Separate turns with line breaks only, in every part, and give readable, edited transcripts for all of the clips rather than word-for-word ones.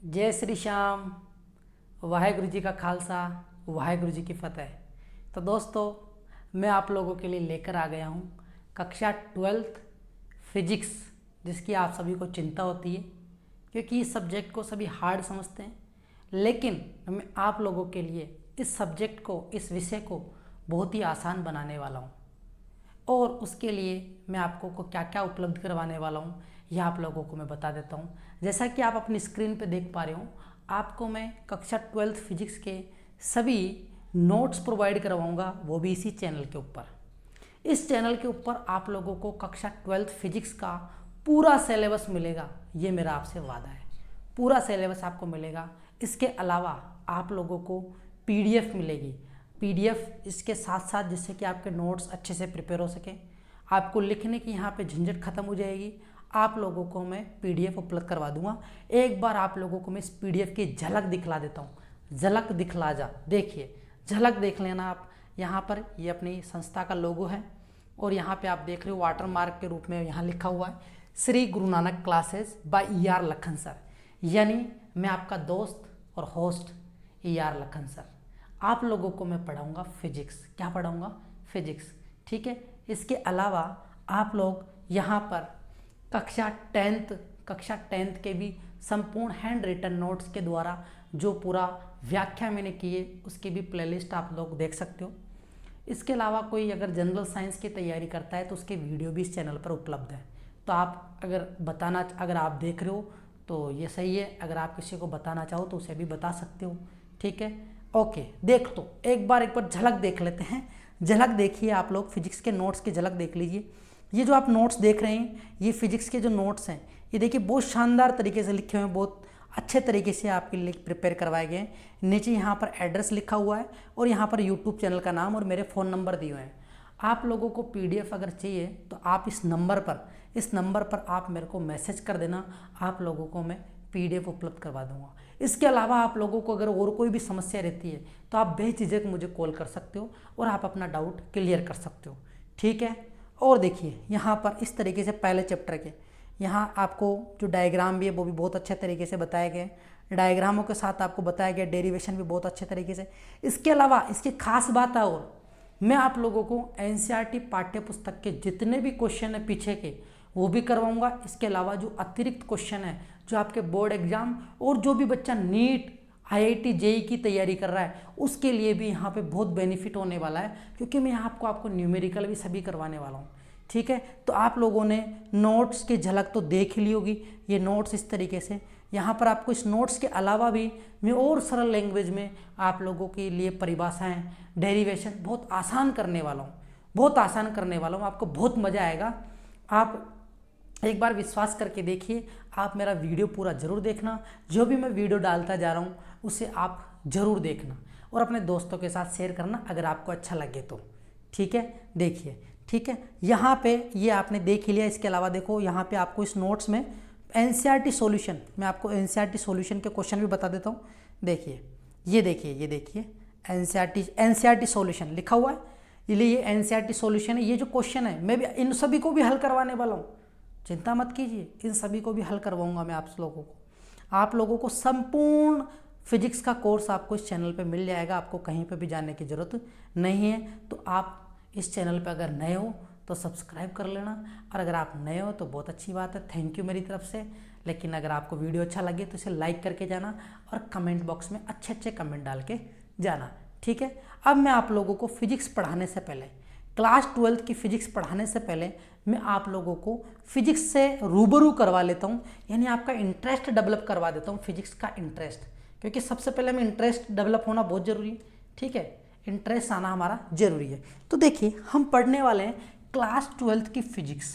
जय श्री श्याम। वाहेगुरु जी का खालसा, वाहेगुरु जी की फतेह। तो दोस्तों, मैं आप लोगों के लिए लेकर आ गया हूँ कक्षा 12th फिजिक्स, जिसकी आप सभी को चिंता होती है क्योंकि इस सब्जेक्ट को सभी हार्ड समझते हैं। लेकिन मैं आप लोगों के लिए इस सब्जेक्ट को, इस विषय को बहुत ही आसान बनाने वाला हूँ और उसके लिए मैं आपको को क्या क्या उपलब्ध करवाने वाला हूँ यह आप लोगों को मैं बता देता हूँ। जैसा कि आप अपनी स्क्रीन पे देख पा रहे हो, आपको मैं कक्षा 12th फिजिक्स के सभी नोट्स प्रोवाइड करवाऊँगा, वो भी इसी चैनल के ऊपर। इस चैनल के ऊपर आप लोगों को कक्षा 12th फिजिक्स का पूरा सिलेबस मिलेगा, ये मेरा आपसे वादा है। पूरा सिलेबस आपको मिलेगा। इसके अलावा आप लोगों को पीडीएफ मिलेगी। पीडीएफ इसके साथ साथ, जिससे कि आपके नोट्स अच्छे से प्रिपेयर हो सके, आपको लिखने की यहाँ पे झंझट खत्म हो जाएगी। आप लोगों को मैं पीडीएफ उपलब्ध करवा दूंगा। एक बार आप लोगों को मैं इस पीडीएफ की झलक दिखला देता हूँ। झलक दिखला जा, देखिए, झलक देख लेना आप। यहाँ पर ये अपनी संस्था का लोगो है और यहाँ पे आप देख रहे हो वाटर मार्क के रूप में यहाँ लिखा हुआ है Shri Guru Nanak classes bye ER Lakhan sir. यानी मैं आपका दोस्त और होस्ट ER लखन सर। आप लोगों को मैं पढ़ाऊँगा फिजिक्स। क्या पढ़ाऊँगा? फिजिक्स। ठीक है। इसके अलावा आप लोग यहाँ पर कक्षा 10th के भी संपूर्ण हैंड रिटन नोट्स के द्वारा जो पूरा व्याख्या मैंने की है उसकी भी प्लेलिस्ट आप लोग देख सकते हो। इसके अलावा कोई अगर जनरल साइंस की तैयारी करता है तो उसके वीडियो भी इस चैनल पर उपलब्ध है। तो आप अगर आप देख रहे हो तो ये सही है, अगर आप किसी को बताना चाहो तो उसे भी बता सकते हो। ठीक है, ओके। देख तो एक बार झलक देख लेते हैं। झलक देखिए, आप लोग फिजिक्स के नोट्स की झलक देख लीजिए। ये जो आप नोट्स देख रहे हैं, ये फिजिक्स के जो नोट्स हैं, ये देखिए बहुत शानदार तरीके से लिखे हुए हैं, बहुत अच्छे तरीके से आपके लिए प्रिपेयर करवाए गए हैं। नीचे यहाँ पर एड्रेस लिखा हुआ है और यहाँ पर यूट्यूब चैनल का नाम और मेरे फ़ोन नंबर दिए हुए हैं। आप लोगों को पीडीएफ अगर चाहिए तो आप इस नंबर पर आप मेरे को मैसेज कर देना, आप लोगों को मैं पीडीएफ उपलब्ध करवा दूंगा। इसके अलावा आप लोगों को अगर और कोई भी समस्या रहती है तो आप बेझिझक मुझे कॉल कर सकते हो और आप अपना डाउट क्लियर कर सकते हो। ठीक है। और देखिए यहाँ पर इस तरीके से पहले चैप्टर के यहाँ आपको जो डायग्राम भी है वो भी बहुत अच्छे तरीके से बताए गए। डायग्रामों के साथ आपको बताया गया डेरिवेशन भी बहुत अच्छे तरीके से। इसके अलावा इसकी खास बात है, और मैं आप लोगों को एनसीईआरटी पाठ्य पुस्तक के जितने भी क्वेश्चन है पीछे के वो भी करवाऊंगा। इसके अलावा जो अतिरिक्त क्वेश्चन है, जो आपके बोर्ड एग्जाम और जो भी बच्चा नीट IIT JEE की तैयारी कर रहा है उसके लिए भी यहाँ पे बहुत बेनिफिट होने वाला है, क्योंकि मैं यहाँ आपको न्यूमेरिकल भी सभी करवाने वाला हूँ। ठीक है। तो आप लोगों ने नोट्स की झलक तो देख ही ली होगी। ये नोट्स इस तरीके से, यहाँ पर आपको इस नोट्स के अलावा भी मैं और सरल लैंग्वेज में आप लोगों के लिए परिभाषाएं, डेरिवेशन बहुत आसान करने वाला हूँ, बहुत आसान करने वाला हूँ। आपको बहुत मज़ा आएगा। आप एक बार विश्वास करके देखिए। आप मेरा वीडियो पूरा ज़रूर देखना। जो भी मैं वीडियो डालता जा रहा हूँ उसे आप ज़रूर देखना और अपने दोस्तों के साथ शेयर करना अगर आपको अच्छा लगे तो। ठीक है, देखिए। ठीक है, यहाँ पे ये आपने देख ही लिया। इसके अलावा देखो यहाँ पे आपको इस नोट्स में एनसीईआरटी सॉल्यूशन, मैं आपको एनसीईआरटी सॉल्यूशन के क्वेश्चन भी बता देता हूँ। देखिए, ये देखिए एनसीईआरटी सॉल्यूशन लिखा हुआ है। ये एनसीईआरटी सॉल्यूशन है। ये जो क्वेश्चन है मैं भी इन सभी को भी हल करवाने वाला हूँ, चिंता मत कीजिए। इन सभी को भी हल करवाऊंगा मैं आप लोगों को। आप लोगों को संपूर्ण फिजिक्स का कोर्स आपको इस चैनल पे मिल जाएगा। आपको कहीं पे भी जाने की ज़रूरत नहीं है। तो आप इस चैनल पे अगर नए हो तो सब्सक्राइब कर लेना, और अगर आप नए हो तो बहुत अच्छी बात है, थैंक यू मेरी तरफ से। लेकिन अगर आपको वीडियो अच्छा लगे तो इसे लाइक करके जाना और कमेंट बॉक्स में अच्छे अच्छे कमेंट डाल के जाना। ठीक है। अब मैं आप लोगों को फिजिक्स पढ़ाने से पहले, क्लास 12th की फिजिक्स पढ़ाने से पहले मैं आप लोगों को फिजिक्स से रूबरू करवा लेता हूँ, यानी आपका इंटरेस्ट डेवलप करवा देता हूँ, फिजिक्स का इंटरेस्ट। क्योंकि सबसे पहले में इंटरेस्ट डेवलप होना बहुत ज़रूरी है। ठीक है, इंटरेस्ट आना हमारा ज़रूरी है। तो देखिए, हम पढ़ने वाले हैं क्लास 12th की फिजिक्स।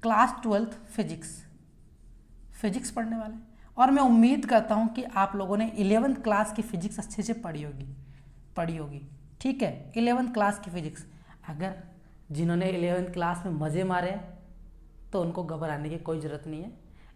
क्लास 12th फिजिक्स पढ़ने वाले हैं, और मैं उम्मीद करता हूँ कि आप लोगों ने 11th क्लास की फिजिक्स अच्छे से पढ़ी होगी। ठीक है, 11th क्लास की फिजिक्स। अगर जिन्होंने 11th क्लास में मज़े मारे तो उनको घबराने की कोई ज़रूरत नहीं है।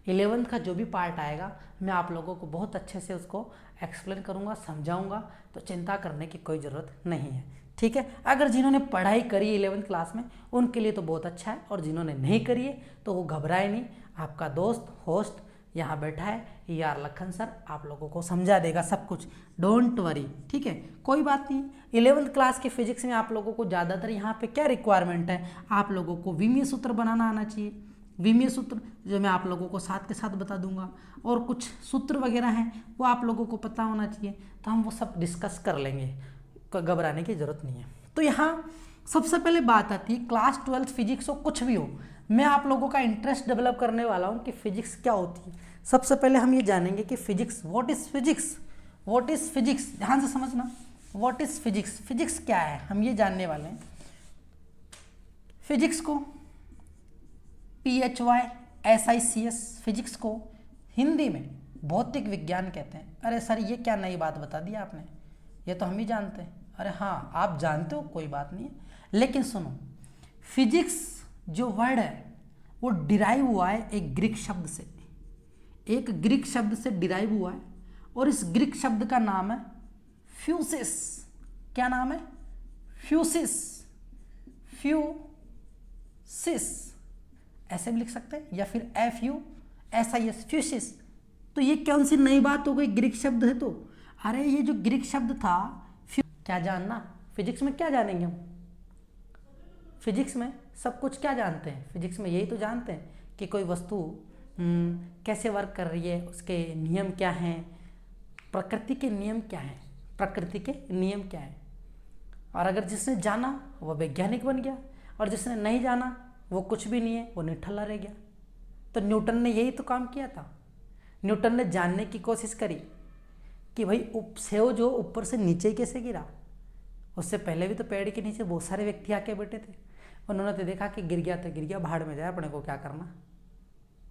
11th का जो भी पार्ट आएगा मैं आप लोगों को बहुत अच्छे से उसको एक्सप्लेन करूँगा, समझाऊँगा, तो चिंता करने की कोई ज़रूरत नहीं है। ठीक है। अगर जिन्होंने पढ़ाई करी 11th क्लास में उनके लिए तो बहुत अच्छा है, और जिन्होंने नहीं करी है तो वो घबराए नहीं। आपका दोस्त होस्ट यहाँ बैठा है यार लखन सर, आप लोगों को समझा देगा सब कुछ, डोंट वरी, ठीक है, कोई बात नहीं। 11th क्लास के फिजिक्स में आप लोगों को ज़्यादातर यहाँ पे क्या रिक्वायरमेंट है, आप लोगों को विमीय सूत्र बनाना आना चाहिए। विमीय सूत्र जो मैं आप लोगों को साथ के साथ बता दूंगा, और कुछ सूत्र वगैरह हैं वो आप लोगों को पता होना चाहिए, तो हम वो सब डिस्कस कर लेंगे, घबराने की ज़रूरत नहीं है। तो यहाँ सबसे पहले बात आती है क्लास 12th फिजिक्स हो कुछ भी हो, मैं आप लोगों का इंटरेस्ट डेवलप करने वाला हूँ कि फिजिक्स क्या होती है। सबसे पहले हम ये जानेंगे कि physics, what is physics, what is physics, ध्यान से समझना, व्हाट इज़ फिजिक्स, फिजिक्स क्या है हम ये जानने वाले हैं। फिजिक्स को PHYSICS, फिजिक्स को हिंदी में भौतिक विज्ञान कहते हैं। अरे सर ये क्या नई बात बता दी आपने, ये तो हम ही जानते हैं। अरे हाँ आप जानते हो, कोई बात नहीं है, लेकिन सुनो, फिजिक्स जो वर्ड है वो डिराइव हुआ है एक ग्रीक शब्द से, एक ग्रीक शब्द से डिराइव हुआ है, और इस ग्रीक शब्द का नाम है फ्यूसिस। क्या नाम है? फ्यूसिस, फ्यूसिस ऐसे भी लिख सकते हैं, या फिर FUSIS, फ्यूसिस। तो ये कौन सी नई बात हो गई, ग्रीक शब्द है तो। अरे ये जो ग्रीक शब्द था, क्या जानना, फिजिक्स में क्या जानेंगे हम, फिजिक्स में सब कुछ क्या जानते हैं, फिजिक्स में यही तो जानते हैं कि कोई वस्तु कैसे वर्क कर रही है, उसके नियम क्या हैं, प्रकृति के नियम क्या हैं, प्रकृति के नियम क्या हैं। और अगर जिसने जाना वो वैज्ञानिक बन गया, और जिसने नहीं जाना वो कुछ भी नहीं है, वो निठल्ला रह गया। तो न्यूटन ने यही तो काम किया था। न्यूटन ने जानने की कोशिश करी कि भाई सेव जो ऊपर से नीचे कैसे गिरा। उससे पहले भी तो पेड़ के नीचे बहुत सारे व्यक्ति आके बैठे थे, उन्होंने तो देखा कि गिर गया तो गिर गया, भाड़ में जाए, अपने को क्या करना,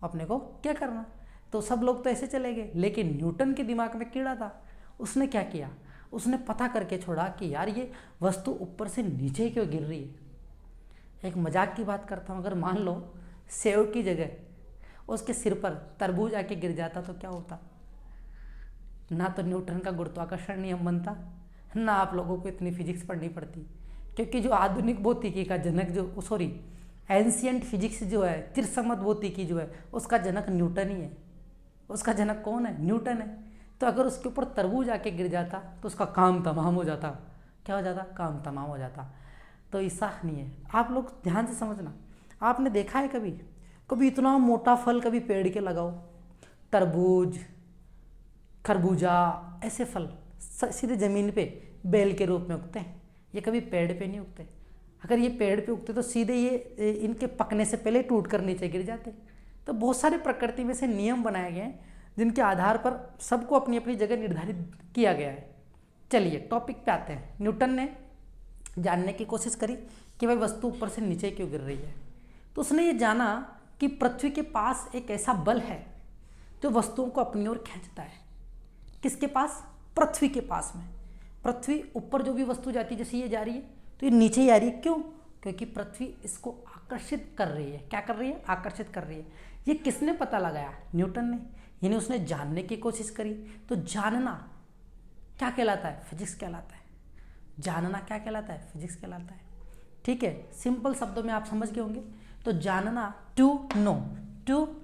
अपने को क्या करना। तो सब लोग तो ऐसे चले गए, लेकिन न्यूटन के दिमाग में कीड़ा था। उसने क्या किया, उसने पता करके छोड़ा कि यार ये वस्तु ऊपर से नीचे क्यों गिर रही है। एक मजाक की बात करता हूँ, अगर मान लो सेव की जगह उसके सिर पर तरबूज आके गिर जाता तो क्या होता। ना तो न्यूटन का गुरुत्वाकर्षण नियम बनता, ना आप लोगों को इतनी फिजिक्स पढ़नी पड़ती, क्योंकि जो आधुनिक भौतिकी का जनक जो सॉरी एंशियंट फिजिक्स जो है, त्रिसम्मत भौतिकी जो है, उसका जनक न्यूटन ही है। उसका जनक कौन है? न्यूटन है। तो अगर उसके ऊपर तरबूज आके गिर जाता तो उसका काम तमाम हो जाता। क्या हो जाता? काम तमाम हो जाता। तो ऐसा नहीं है, आप लोग ध्यान से समझना। आपने देखा है कभी कभी इतना मोटा फल कभी पेड़ के लगाओ, तरबूज, खरबूजा, ऐसे फल सीधे ज़मीन पे बेल के रूप में उगते हैं, ये कभी पेड़ पे नहीं उगते। अगर ये पेड़ पे उगते तो सीधे ये इनके पकने से पहले टूट कर नीचे गिर जाते। तो बहुत सारे प्रकृति में से नियम बनाए गए हैं जिनके आधार पर सबको अपनी अपनी जगह निर्धारित किया गया है। चलिए टॉपिक पे आते हैं। न्यूटन ने जानने की कोशिश करी कि भाई वस्तु ऊपर से नीचे क्यों गिर रही है। तो उसने ये जाना कि पृथ्वी के पास एक ऐसा बल है जो वस्तुओं को अपनी ओर खींचता है। किसके पास? पृथ्वी के पास में। पृथ्वी ऊपर जो भी वस्तु जाती है, जैसे ये जा रही है तो ये नीचे ही आ रही है। क्यों? क्योंकि पृथ्वी इसको आकर्षित कर रही है। क्या कर रही है? आकर्षित कर रही है। ये किसने पता लगाया? न्यूटन ने। यानी उसने जानने की कोशिश करी। तो जानना क्या कहलाता है? फिजिक्स कहलाता है। जानना क्या कहलाता है? फिजिक्स कहलाता है। ठीक है, सिंपल शब्दों में आप समझ गए होंगे। तो जानना, टू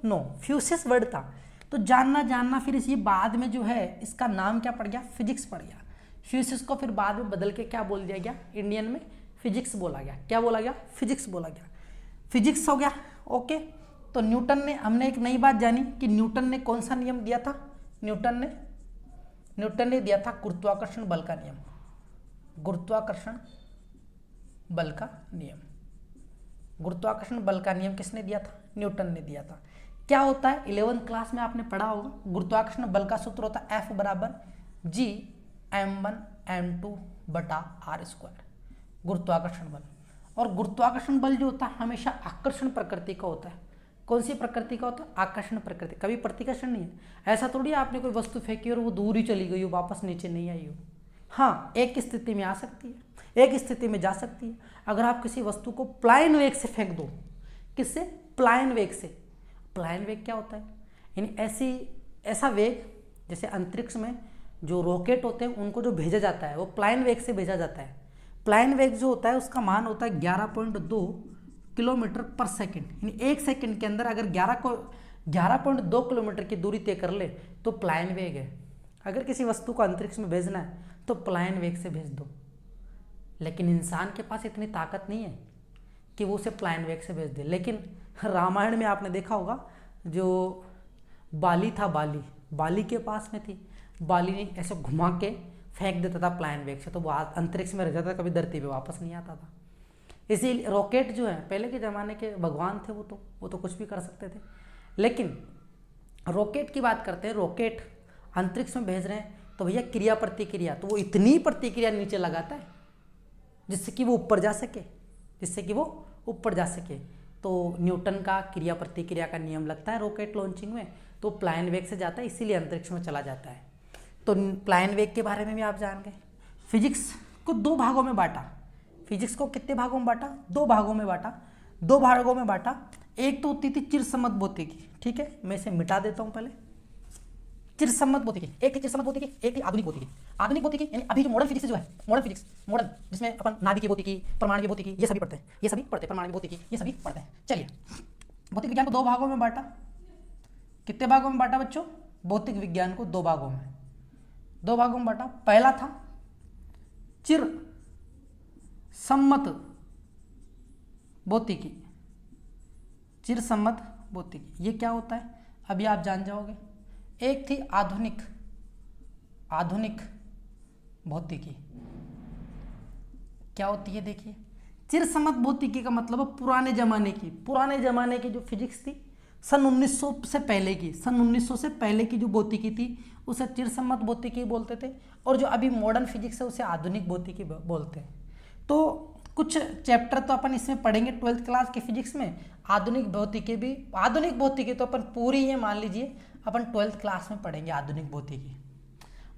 नो, फ्यूसिस वर्ड था। तो जानना फिर इसी बाद में जो है इसका नाम क्या पड़ गया? फिजिक्स पड़ गया। फ्यूसिस को फिर बाद में बदल के क्या बोल दिया गया? इंडियन में फिजिक्स बोला गया। क्या बोला गया? फिजिक्स बोला गया। फिजिक्स हो गया। ओके, तो न्यूटन ने, हमने एक नई बात जानी कि न्यूटन ने कौन सा नियम दिया था? न्यूटन ने दिया था गुरुत्वाकर्षण बल का नियम। गुरुत्वाकर्षण बल का नियम। गुरुत्वाकर्षण बल का नियम किसने दिया था? न्यूटन ने दिया था। क्या होता है? 11th क्लास में आपने पढ़ा होगा। गुरुत्वाकर्षण बल का सूत्र होता है F बराबर G m1 m2 बटा r²। गुरुत्वाकर्षण बल। और गुरुत्वाकर्षण बल जो होता है हमेशा आकर्षण प्रकृति का होता है। कौन सी प्रकृति का होता है? आकर्षण प्रकृति। कभी प्रतिकर्षण नहीं है। ऐसा थोड़ी आपने कोई वस्तु फेंकी और वो दूर ही चली गई हो, वापस नीचे नहीं आई हो। हाँ, एक स्थिति में आ सकती है, एक स्थिति में जा सकती है। अगर आप किसी वस्तु को प्लायन वेग से फेंक दो। किससे? प्लायन वेग से। प्लायन वेग क्या होता है? यानी ऐसा वेग, जैसे अंतरिक्ष में जो रॉकेट होते हैं उनको जो भेजा जाता है वो प्लायन वेग से भेजा जाता है। प्लायन वेग जो होता है उसका मान होता है 11.2 किलोमीटर पर सेकंड। यानी एक सेकंड के अंदर अगर 11.2 किलोमीटर की दूरी तय कर ले तो प्लायन वेग है। अगर किसी वस्तु को अंतरिक्ष में भेजना है तो प्लायन वेग से भेज दो, लेकिन इंसान के पास इतनी ताकत नहीं है कि वो उसे प्लायन वेग से भेज दे। लेकिन रामायण में आपने देखा होगा, जो बाली था, बाली के पास में थी, बाली ने ऐसे घुमा के फेंक देता था प्लायन वेग से, तो वो अंतरिक्ष में रह जाता था, कभी धरती पे वापस नहीं आता था। इसीलिए रॉकेट जो है, पहले के ज़माने के भगवान थे, वो तो कुछ भी कर सकते थे। लेकिन रॉकेट की बात करते हैं, रॉकेट अंतरिक्ष में भेज रहे हैं तो भैया क्रिया प्रतिक्रिया, तो वो इतनी प्रतिक्रिया नीचे लगाता है जिससे कि वो ऊपर जा सके, तो न्यूटन का क्रिया प्रतिक्रिया का नियम लगता है रॉकेट लॉन्चिंग में, तो प्लायन वेग से जाता है, इसीलिए अंतरिक्ष में चला जाता है। तो प्लायन वेग के बारे में भी आप जान गए। फिजिक्स को दो भागों में बांटा, फिजिक्स को कितने भागों में बांटा? दो भागों में बांटा। एक तो होती थी चिरसम्मत भौतिकी, ठीक है, मैं इसे मिटा देता हूँ पहले। चिरसम्मत भौतिकी, एक थी चिरसम्मत भौतिकी, एक थी आधुनिक भौतिकी। आधुनिक भौतिकी यानी अभी जो मॉडर्न फिजिक्स जो है, मॉडर्न जिसमें अपन नाभिकीय भौतिकी, परमाणु भौतिकी ये सभी पढ़ते हैं, परमाणु भौतिकी ये सभी पढ़ते हैं। चलिए, भौतिक विज्ञान को दो भागों में बांटा। कितने भागों में बांटा बच्चों? भौतिक विज्ञान को दो भागों में बांटा। पहला था चिर सम्मत भौतिकी, ये क्या होता है अभी आप जान जाओगे। एक थी आधुनिक भौतिकी, क्या होती है देखिए। चिर सम्मत भौतिकी का मतलब है पुराने जमाने की जो फिजिक्स थी, सन 1900 से पहले की जो भौतिकी थी उसे चिर सम्मत भौतिकी बोलते थे, और जो अभी मॉडर्न फिजिक्स है उसे आधुनिक भौतिकी बोलते हैं। तो कुछ चैप्टर तो अपन इसमें पढ़ेंगे 12th क्लास के फिजिक्स में, आधुनिक भौतिकी तो अपन पूरी ये मान लीजिए अपन 12th क्लास में पढ़ेंगे आधुनिक भौतिकी।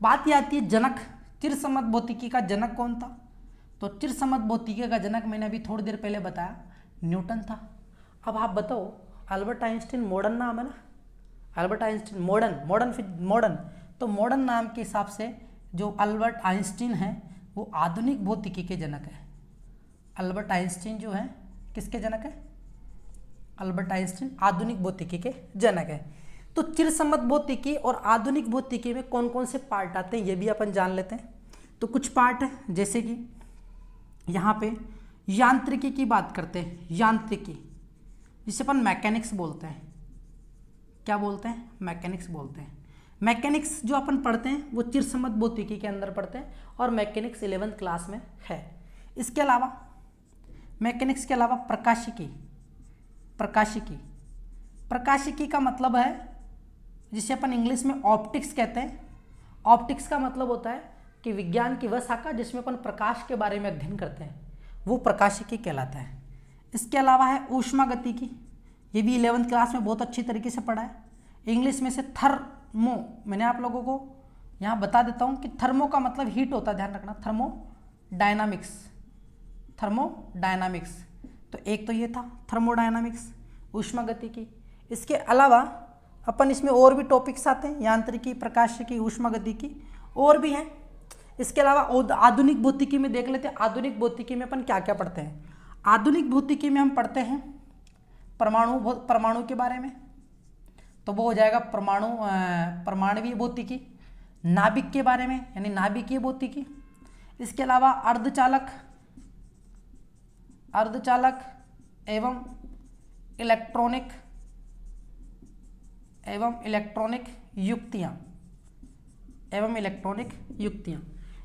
बात ये आती है जनक, चिरसम्मत भौतिकी का जनक कौन था? तो चिरसम्मत भौतिकी का जनक मैंने अभी थोड़ी देर पहले बताया, न्यूटन था। अब आप बताओ, अल्बर्ट आइंस्टीन मॉडर्न नाम है ना, अल्बर्ट आइंस्टीन मॉडर्न, तो मॉडर्न नाम के हिसाब से जो अल्बर्ट आइंस्टीन है वो आधुनिक भौतिकी के जनक है। अल्बर्ट आइंस्टीन जो है किसके जनक है? अल्बर्ट आइंस्टीन आधुनिक भौतिकी के जनक है। तो चिरसम्मत भौतिकी और आधुनिक भौतिकी में कौन कौन से पार्ट आते हैं ये भी अपन जान लेते हैं। तो कुछ पार्ट है, जैसे कि यहाँ पे यांत्रिकी की बात करते हैं, यांत्रिकी जिसे अपन मैकेनिक्स बोलते हैं। क्या बोलते हैं? मैकेनिक्स बोलते हैं। मैकेनिक्स जो अपन पढ़ते हैं वो चिरसम्मत भौतिकी के अंदर पढ़ते हैं, और मैकेनिक्स 11th क्लास में है। इसके अलावा मैकेनिक्स के अलावा प्रकाशिकी का मतलब है जिसे अपन इंग्लिश में ऑप्टिक्स कहते हैं। ऑप्टिक्स का मतलब होता है कि विज्ञान की वह शाखा जिसमें अपन प्रकाश के बारे में अध्ययन करते हैं, वो प्रकाशिकी कहलाता है। इसके अलावा है ऊष्मागतिकी, ये भी 11th क्लास में बहुत अच्छी तरीके से पढ़ा है। इंग्लिश में से थर्मो, मैंने आप लोगों को यहाँ बता देता हूँ कि थर्मो का मतलब हीट होता है, ध्यान रखना। थर्मोडायनामिक्स, तो एक तो ये था थर्मोडायनामिक्स, ऊष्मागतिकी। इसके अलावा अपन इसमें और भी टॉपिक्स आते हैं, यांत्रिकी, प्रकाशिकी, ऊष्मागतिकी और भी हैं। इसके अलावा आधुनिक भौतिकी में देख लेते हैं, आधुनिक भौतिकी में अपन क्या क्या पढ़ते हैं। आधुनिक भौतिकी में हम पढ़ते हैं परमाणु के बारे में, तो वो हो जाएगा परमाणुवीय भौतिकी। नाभिक के बारे में यानी नाभिकीय भौतिकी। इसके अलावा अर्धचालक एवं इलेक्ट्रॉनिक युक्तियाँ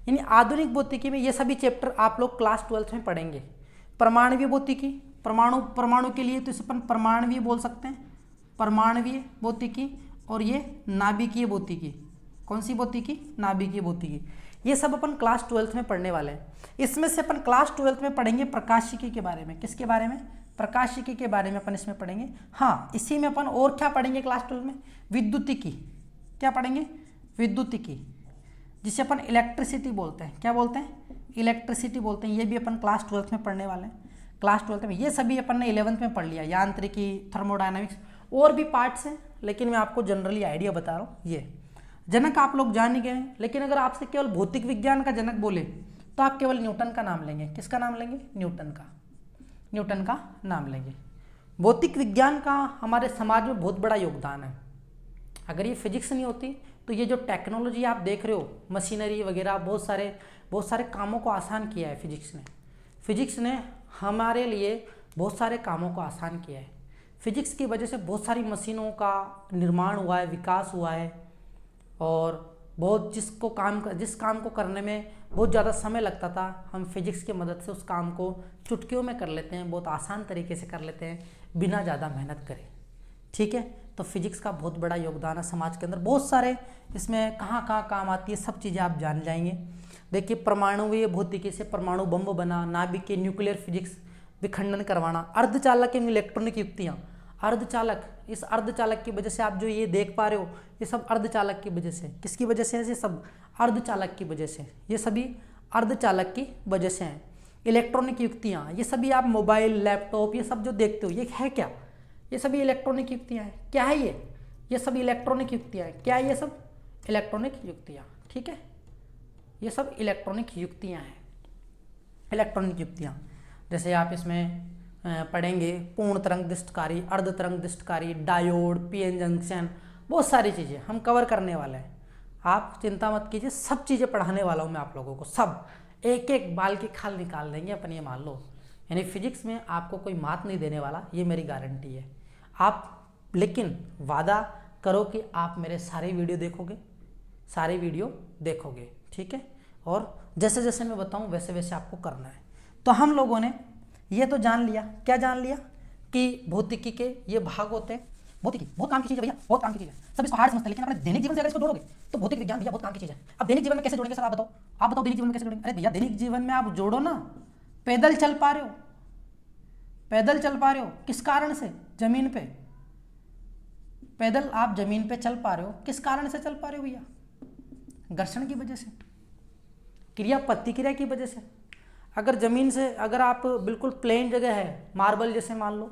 यानी आधुनिक भौतिकी में ये सभी चैप्टर आप लोग क्लास 12th में पढ़ेंगे। परमाणुवीय भौतिकी, परमाणु के लिए तो इसे अपन परमाणुवीय बोल सकते हैं, परमाणुवीय भौतिकी। और ये नाभिकीय भौतिकी, कौन सी भौतिकी? नाभिकीय भौतिकी। ये सब अपन क्लास 12th में पढ़ने वाले हैं। इसमें से अपन क्लास 12th में पढ़ेंगे प्रकाशिकी के बारे में। किसके बारे में? प्रकाशिकी के बारे में अपन इसमें पढ़ेंगे। हाँ, इसी में अपन और क्या पढ़ेंगे क्लास 12 में? विद्युतिकी। क्या पढ़ेंगे? विद्युतिकी, जिसे अपन इलेक्ट्रिसिटी बोलते हैं। क्या बोलते हैं? इलेक्ट्रिसिटी बोलते हैं। ये भी अपन क्लास 12th में पढ़ने वाले हैं। क्लास 12th में ये सभी अपन ने 11th में पढ़ लिया, यांत्रिकी, थर्मोडायनामिक्स, और भी पार्ट्स हैं, लेकिन मैं आपको जनरली आइडिया बता रहा हूँ। ये जनक आप लोग जान ही गए हैं, लेकिन अगर आपसे केवल भौतिक विज्ञान का जनक बोले तो आप केवल न्यूटन का नाम लेंगे। किसका नाम लेंगे? न्यूटन का नाम लेंगे। भौतिक विज्ञान का हमारे समाज में बहुत बड़ा योगदान है। अगर ये फिजिक्स नहीं होती तो ये जो टेक्नोलॉजी आप देख रहे हो, मशीनरी वगैरह, बहुत सारे कामों को आसान किया है फिजिक्स ने हमारे लिए बहुत सारे कामों को आसान किया है। फिजिक्स की वजह से बहुत सारी मशीनों का निर्माण हुआ है, विकास हुआ है, और बहुत जिस काम को करने में बहुत ज़्यादा समय लगता था, हम फिजिक्स की मदद से उस काम को चुटकियों में कर लेते हैं, बहुत आसान तरीके से कर लेते हैं बिना ज़्यादा मेहनत करे। ठीक है, तो फिजिक्स का बहुत बड़ा योगदान है समाज के अंदर। बहुत सारे इसमें कहाँ कहाँ काम आती है सब चीज़ें आप जान जाएंगे। देखिए, परमाणुवीय भौतिकी से परमाणु बम बना, नाभिकीय न्यूक्लियर फिजिक्स विखंडन करवाना, अर्धचालक एवं इलेक्ट्रॉनिक युक्तियाँ, अर्धचालक, इस अर्धचालक की वजह से आप जो ये देख पा रहे हो ये सब अर्धचालक की वजह से, किसकी वजह से है? ये सब अर्धचालक की वजह से, ये सभी अर्धचालक की वजह से हैं। इलेक्ट्रॉनिक युक्तियाँ, ये सभी आप मोबाइल, लैपटॉप, ये सब जो देखते हो ये है क्या? ये सभी इलेक्ट्रॉनिक युक्तियाँ हैं। क्या है ये सब इलेक्ट्रॉनिक युक्तियाँ हैं। क्या है ये सब? इलेक्ट्रॉनिक युक्तियाँ। ठीक है, ये सब इलेक्ट्रॉनिक युक्तियाँ हैं। इलेक्ट्रॉनिक युक्तियाँ जैसे आप इसमें पढ़ेंगे, पूर्ण तरंग दृष्टकारी, अर्ध तरंग दृष्टकारी, डायोड, पीएन जंक्शन, बहुत सारी चीज़ें हम कवर करने वाले हैं। आप चिंता मत कीजिए, सब चीज़ें पढ़ाने वाला हूँ मैं आप लोगों को, सब एक एक बाल की खाल निकाल देंगे अपन, ये मान लो। यानी फिजिक्स में आपको कोई मात नहीं देने वाला, ये मेरी गारंटी है। आप लेकिन वादा करो कि आप मेरे सारे वीडियो देखोगे, ठीक है, और जैसे जैसे मैं बताऊँ वैसे वैसे आपको करना है। तो हम लोगों ने ये तो जान लिया, क्या जान लिया? कि भौतिकी के ये भाग होते हैं। भौतिकी बहुत काम की चीज़ है भैया, बहुत काम की चीज़ है। सब इसको हार्ड समझते हैं, लेकिन अपने दैनिक जीवन से अगर इसको जोड़ोगे तो भौतिक विज्ञान भैया बहुत काम की चीज़ है। अब दैनिक जीवन में कैसे जोड़ेंगे सर, आप बताओ दैनिक जीवन में कैसे जोड़ेंगे? अरे भैया, दैनिक जीवन में आप जोड़ो ना, पैदल चल पा रहे हो, किस कारण से? जमीन पे पैदल आप जमीन पे चल पा रहे हो, किस कारण से चल पा रहे हो भैया? घर्षण की वजह से, क्रिया प्रतिक्रिया की वजह से। अगर ज़मीन से, अगर आप बिल्कुल प्लेन जगह है, मार्बल जैसे मान लो,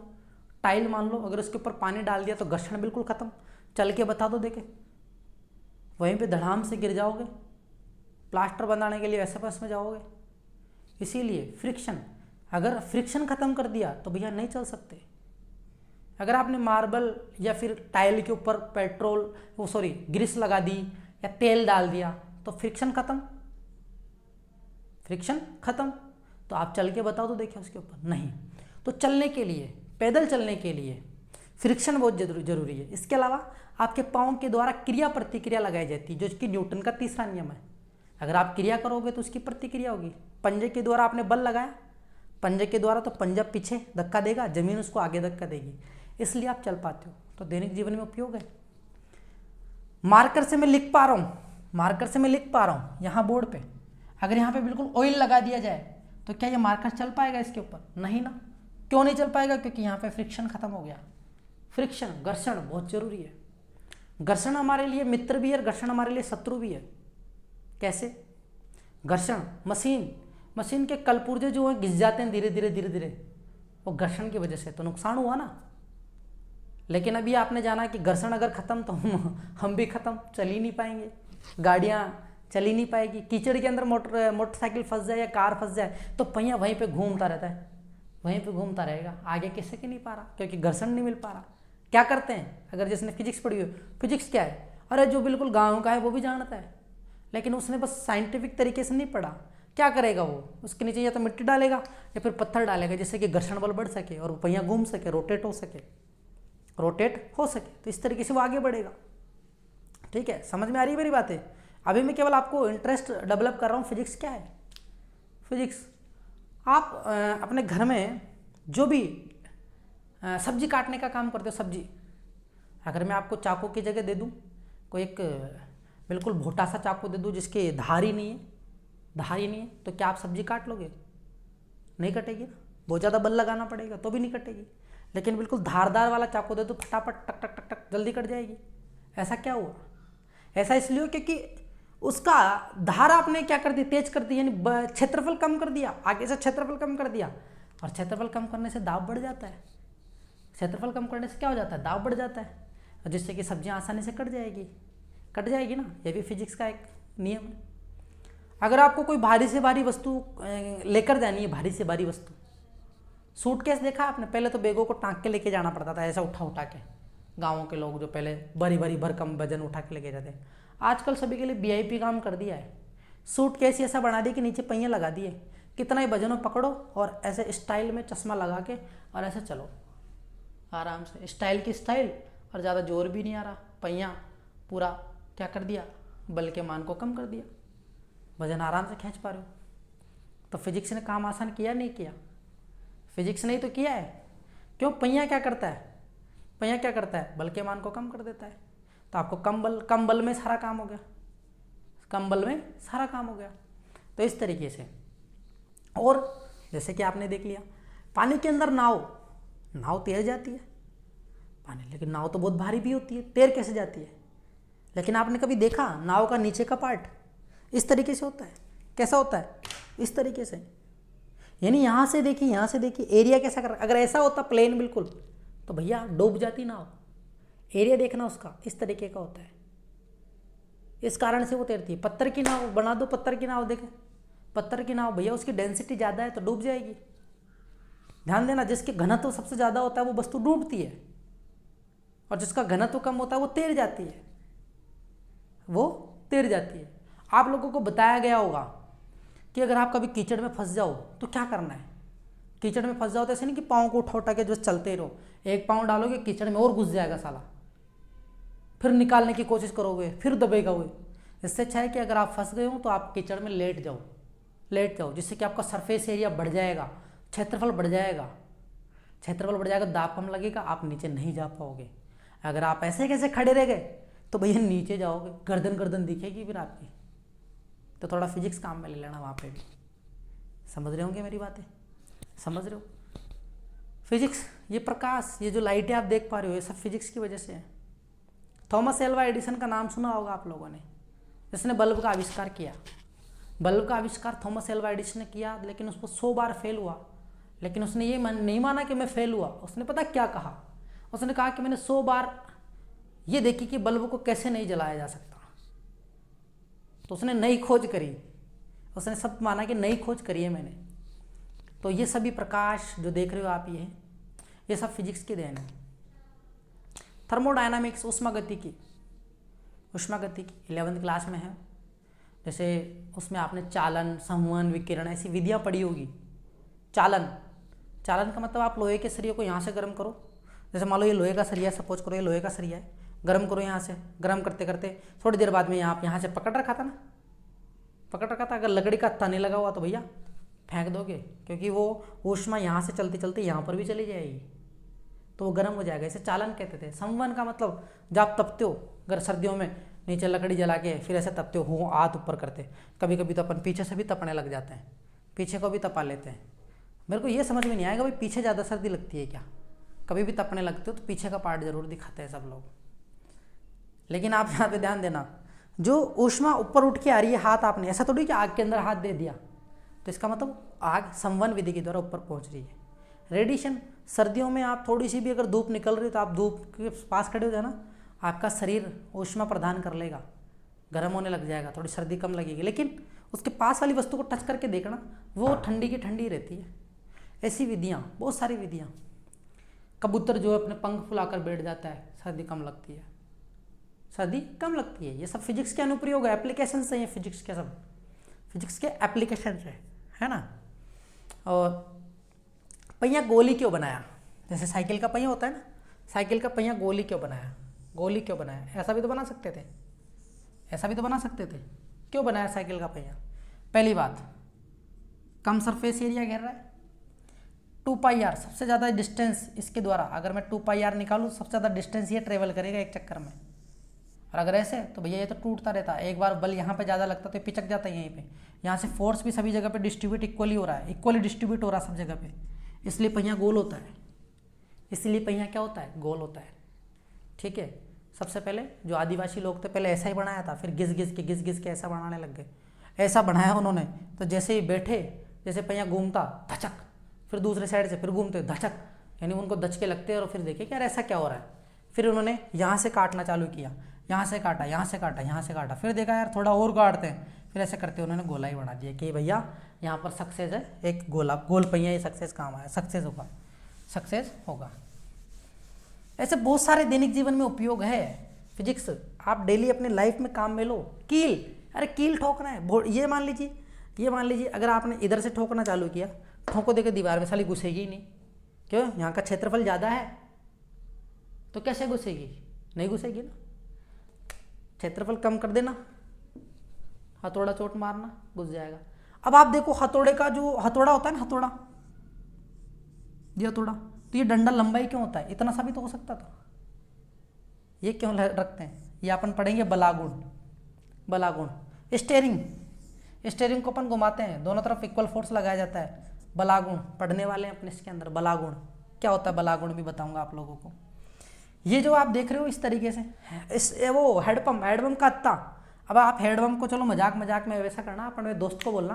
टाइल मान लो, अगर उसके ऊपर पानी डाल दिया तो घर्षण बिल्कुल खत्म। चल के बता दो, देखे वहीं पे धड़ाम से गिर जाओगे, प्लास्टर बनाने के लिए ऐसे पास में जाओगे। इसीलिए फ्रिक्शन, अगर फ्रिक्शन खत्म कर दिया तो भैया नहीं चल सकते। अगर आपने मार्बल या फिर टाइल के ऊपर ग्रीस लगा दी या तेल डाल दिया तो फ्रिक्शन खत्म। तो आप चल के बताओ तो देखिए उसके ऊपर, नहीं। तो चलने के लिए, पैदल चलने के लिए फ्रिक्शन बहुत जरूरी है। इसके अलावा आपके पाँव के द्वारा क्रिया प्रतिक्रिया लगाई जाती है, जो कि न्यूटन का तीसरा नियम है। अगर आप क्रिया करोगे तो उसकी प्रतिक्रिया होगी। पंजे के द्वारा आपने बल लगाया, पंजे के द्वारा तो पंजा पीछे धक्का देगा, जमीन उसको आगे धक्का देगी, इसलिए आप चल पाते हो। तो दैनिक जीवन में उपयोग है। मार्कर से मैं लिख पा रहा हूँ यहाँ बोर्ड पे। अगर यहाँ पे बिल्कुल ऑयल लगा दिया जाए तो क्या ये मार्कर चल पाएगा इसके ऊपर? नहीं ना। क्यों नहीं चल पाएगा? क्योंकि यहाँ पे फ्रिक्शन खत्म हो गया। फ्रिक्शन, घर्षण बहुत जरूरी है। घर्षण हमारे लिए मित्र भी है, घर्षण हमारे लिए शत्रु भी है। कैसे? घर्षण, मशीन के कलपुर्जे जो है घिस जाते हैं धीरे धीरे, वो घर्षण की वजह से, तो नुकसान हुआ ना। लेकिन अभी आपने जाना कि घर्षण अगर खत्म तो हम भी खत्म, चल ही नहीं पाएंगे, गाड़ियाँ चल ही नहीं पाएगी। कीचड़ के अंदर मोटरसाइकिल फंस जाए या कार फंस जाए तो पहिया वहीं पे घूमता रहता है, वहीं पे घूमता रहेगा, आगे किससे के नहीं पा रहा, क्योंकि घर्षण नहीं मिल पा रहा। क्या करते हैं? अगर जिसने फिजिक्स पढ़ी हो, फिजिक्स क्या है? अरे जो बिल्कुल गाँव का है वो भी जानता है, लेकिन उसने बस साइंटिफिक तरीके से नहीं पढ़ा। क्या करेगा वो? उसके नीचे या तो मिट्टी डालेगा या फिर पत्थर डालेगा, जिससे कि घर्षण बल बढ़ सके और पहिया घूम सके, रोटेट हो सके। तो इस तरीके से वो आगे बढ़ेगा। ठीक है, समझ में आ रही है मेरी बातें? अभी मैं केवल आपको इंटरेस्ट डेवलप कर रहा हूँ। फिजिक्स क्या है? फिजिक्स, आप अपने घर में जो भी सब्जी काटने का काम करते हो, सब्जी, अगर मैं आपको चाकू की जगह दे दूँ, कोई एक बिल्कुल भोटा सा चाकू दे दूँ जिसके धार ही नहीं है, तो क्या आप सब्जी काट लोगे? नहीं कटेगी ना, बहुत ज़्यादा बल लगाना पड़ेगा तो भी नहीं कटेगी। लेकिन बिल्कुल धारदार वाला चाकू दे दो, फटाफट टक टक टक टक जल्दी कट जाएगी। ऐसा क्या हुआ? ऐसा इसलिए क्योंकि उसका धार आपने क्या कर दी? तेज कर दी, यानी क्षेत्रफल कम कर दिया, आगे से क्षेत्रफल कम कर दिया। और क्षेत्रफल कम करने से दाब बढ़ जाता है। क्षेत्रफल कम करने से क्या हो जाता है? दाब बढ़ जाता है, और जिससे कि सब्जियां आसानी से कट जाएगी ना। ये भी फिजिक्स का एक नियम है। अगर आपको कोई भारी से भारी वस्तु लेकर जानी है, भारी से भारी वस्तु, सूटकेस देखा आपने, पहले तो बैगों को टांग के लेके जाना पड़ता था, ऐसा उठा उठा के। गाँव के लोग जो पहले बड़ी बड़ी भरकम वजन उठा के लेके जाते, आजकल सभी के लिए वीआईपी काम कर दिया है। सूटकेस ऐसा बना दिया कि नीचे पहिए लगा दिए, कितना ही वजन हो पकड़ो और ऐसे स्टाइल में चश्मा लगा के और ऐसे चलो आराम से, स्टाइल की स्टाइल, और ज़्यादा जोर भी नहीं आ रहा, पहिया पूरा क्या कर दिया, बल के मान को कम कर दिया, वजन आराम से खींच पा रहे हो। तो फिजिक्स ने काम आसान किया नहीं किया? फिजिक्स ने ही तो किया है। क्यों? पहिया क्या करता है, पहिया क्या करता है, बल के मान को कम कर देता है। तो आपको कम बल में सारा काम हो गया, कम बल में सारा काम हो गया। तो इस तरीके से, और जैसे कि आपने देख लिया पानी के अंदर नाव तैर जाती है पानी, लेकिन नाव तो बहुत भारी भी होती है, तैर कैसे जाती है? लेकिन आपने कभी देखा नाव का नीचे का पार्ट इस तरीके से होता है? कैसा होता है? इस तरीके से, यानी यहाँ से देखिए एरिया कैसा कर, अगर ऐसा होता प्लेन बिल्कुल तो भैया डूब जाती नाव। एरिया देखना उसका इस तरीके का होता है, इस कारण से वो तैरती है। पत्थर की नाव बना दो, पत्थर की नाव देखें, पत्थर की नाव भैया उसकी डेंसिटी ज़्यादा है तो डूब जाएगी। ध्यान देना, जिसके घनत्व सबसे ज़्यादा होता है वो वस्तु डूबती है, और जिसका घनत्व कम होता है वो तैर जाती है, वो तैर जाती है। आप लोगों को बताया गया होगा कि अगर आप कभी कीचड़ में फंस जाओ तो क्या करना है। कीचड़ में फंस जाओ तो ऐसे नहीं कि पाँव को उठा के जो चलते रहो, एक पाँव डालोगे कीचड़ में और घुस जाएगा साला, फिर निकालने की कोशिश करोगे फिर दबेगा वो। इससे अच्छा है कि अगर आप फंस गए हो तो आप कीचड़ में लेट जाओ, जिससे कि आपका सरफेस एरिया बढ़ जाएगा, क्षेत्रफल बढ़ जाएगा, दाब कम लगेगा, आप नीचे नहीं जा पाओगे। अगर आप ऐसे कैसे खड़े रह गए तो भैया नीचे जाओगे, गर्दन दिखेगी फिर आपकी। तो थोड़ा फिजिक्स काम में ले लेना वहाँ पे भी। समझ रहे होंगे मेरी बातें? समझ रहे हो? फिजिक्स, ये प्रकाश, ये जो लाइटें आप देख पा रहे हो, ये सब फिजिक्स की वजह से है। थॉमस एल्वा एडिसन का नाम सुना होगा आप लोगों ने, जिसने बल्ब का आविष्कार किया। बल्ब का आविष्कार थॉमस एल्वा एडिसन ने किया, लेकिन उसको 100 बार फेल हुआ। लेकिन उसने ये नहीं माना कि मैं फेल हुआ। उसने पता क्या कहा? उसने कहा कि मैंने 100 बार ये देखी कि बल्ब को कैसे नहीं जलाया जा सकता। तो उसने नई खोज करी, उसने सब माना कि नई खोज करी है मैंने। तो ये सभी प्रकाश जो देख रहे हो आप, ये सब फिजिक्स की देन है। थर्मोडायनामिक्स, ऊष्मागतिकी 11वीं क्लास में है। जैसे उसमें आपने चालन, संवहन, विकिरण ऐसी विधियाँ पढ़ी होगी। चालन का मतलब आप लोहे के सरिये को यहाँ से गर्म करो। जैसे मान लो ये लोहे का सरिया, सपोज करो ये लोहे का सरिया है, गर्म करो यहाँ से। गर्म करते करते थोड़ी देर बाद में यहाँ से पकड़ रखा था, अगर लकड़ी का तने लगा हुआ तो भैया फेंक दोगे, क्योंकि वो ऊष्मा यहाँ से चलते चलते यहाँ पर भी चली जाएगी, तो वो गर्म हो जाएगा। इसे चालन कहते थे। संवहन का मतलब जब आप तपते हो, अगर सर्दियों में नीचे लकड़ी जला के फिर ऐसे तपते हो, हाथ ऊपर करते, कभी कभी तो अपन पीछे से भी तपने लग जाते हैं, पीछे को भी तपा लेते हैं। मेरे को ये समझ में नहीं आएगा भाई पीछे ज़्यादा सर्दी लगती है क्या? कभी भी तपने लगते हो तो पीछे का पार्ट जरूर दिखाते हैं सब लोग। लेकिन आप यहाँ पे ध्यान देना, जो ऊष्मा ऊपर उठ के आ रही है, हाथ आपने ऐसा थोड़ी कि आग के अंदर हाथ दे दिया, तो इसका मतलब आग संवहन विधि के द्वारा ऊपर पहुँच रही है। रेडिएशन, सर्दियों में आप थोड़ी सी भी अगर धूप निकल रही है तो आप धूप के पास खड़े हो जाना, आपका शरीर ऊष्मा प्रदान कर लेगा, गर्म होने लग जाएगा, थोड़ी सर्दी कम लगेगी। लेकिन उसके पास वाली वस्तु को टच करके देखना, वो ठंडी की ठंडी रहती है। ऐसी विधियाँ, बहुत सारी विधियाँ। कबूतर जो है अपने पंख फुलाकर बैठ जाता है, सर्दी कम लगती है, ये सब फिजिक्स के अनुप्रयोग है, एप्लीकेशन है, ये फिजिक्स के सब फिजिक्स के एप्लीकेशन है ना। और पहिया गोली क्यों बनाया? जैसे साइकिल का पहिया होता है ना, साइकिल का पहिया गोली क्यों बनाया? ऐसा भी तो बना सकते थे, क्यों बनाया साइकिल का पहिया? पहली बात, कम सरफेस एरिया घेर रहा है। 2πr सबसे ज़्यादा डिस्टेंस इसके द्वारा, अगर मैं 2πr निकालूँ सबसे ज़्यादा डिस्टेंस ये ट्रेवल करेगा एक चक्कर में। और अगर ऐसे तो भैया ये तो टूटता रहता है, एक बार बल यहाँ पे ज़्यादा लगता तो ये पिचक जाता है यहीं पे। यहाँ से फोर्स भी सभी जगह पे डिस्ट्रीब्यूट इक्वली हो रहा है, सब जगह पे, इसलिए पहिया गोल होता है। गोल होता है, ठीक है। सबसे पहले जो आदिवासी लोग थे पहले ऐसा ही बनाया था, फिर घिस के ऐसा बनाने लग गए। ऐसा बनाया उन्होंने तो जैसे ही बैठे, जैसे पहिया घूमता धचक, फिर दूसरे साइड से फिर घूमते धचक, यानी उनको दचके लगते हैं। और फिर देखे कि यार ऐसा क्या हो रहा है, फिर उन्होंने यहाँ से काटना चालू किया, यहाँ से काटा, फिर देखा यार थोड़ा और काटते हैं, फिर ऐसे करते उन्होंने गोला ही बना दिया कि भैया यहाँ पर सक्सेस है, एक गोला गोल पहिया, ये सक्सेस काम आया, सक्सेस होगा, सक्सेस होगा। ऐसे बहुत सारे दैनिक जीवन में उपयोग है फिजिक्स, आप डेली अपने लाइफ में काम में लो। कील, अरे कील ठोकना है, ये मान लीजिए अगर आपने इधर से ठोकना चालू किया, ठोको देकर दीवार में, साली घुसेगी ही नहीं। क्यों? यहाँ का क्षेत्रफल ज़्यादा है, तो कैसे घुसेगी? नहीं घुसेगी ना। क्षेत्रफल कम कर देना, हथौड़ा चोट मारना, घुस जाएगा। अब आप देखो हथौड़े का जो हथौड़ा होता है ना, हथौड़ा, ये हथौड़ा, तो ये डंडा लंबाई क्यों होता है? इतना सा भी तो हो सकता था, ये क्यों रखते हैं? ये अपन पढ़ेंगे बलागुण। बलागुण, स्टेयरिंग को अपन घुमाते हैं, दोनों तरफ इक्वल फोर्स लगाया जाता है, बलागुण पढ़ने वाले हैं अपने इसके अंदर। बलागुण क्या होता है, बलागुण भी बताऊंगा आप लोगों को। ये जो आप देख रहे हो इस तरीके से, वो हेडपम्प का अत्ता। अब आप हेडपम्प को चलो मजाक में वैसा करना, अपने दोस्त को बोलना